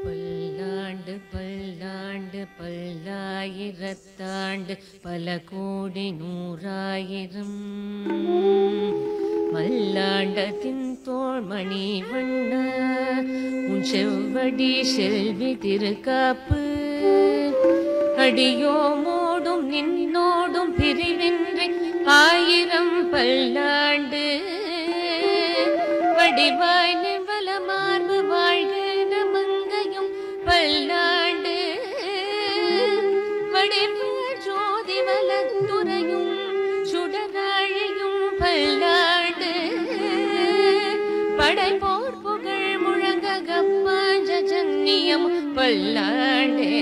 பல்லாண்டு பல்லாண்டு பல்லாயிரத்தாண்டு பல கோடி நூறாயிரம் மல்லாண்டத்தின் தோள்மணி வண்ண உன் செவ்வடி செல்வி திருக்காப்பு அடியோமோடும் நின்னோடும் பிரிவின்றி ஆயிரம் பல்லாண்டு வடிவாய் நிவல மார்பு வாழ்கிற மங்கையும் பல்லாண்டு வடிவாய் ஜோதி வலத்துறையும் சுடராழியும் பல்லாண்டு படைப்போர் புகழ் முழங்க கப்பாஞ்ச ஜன்னியம் பல்லாண்டே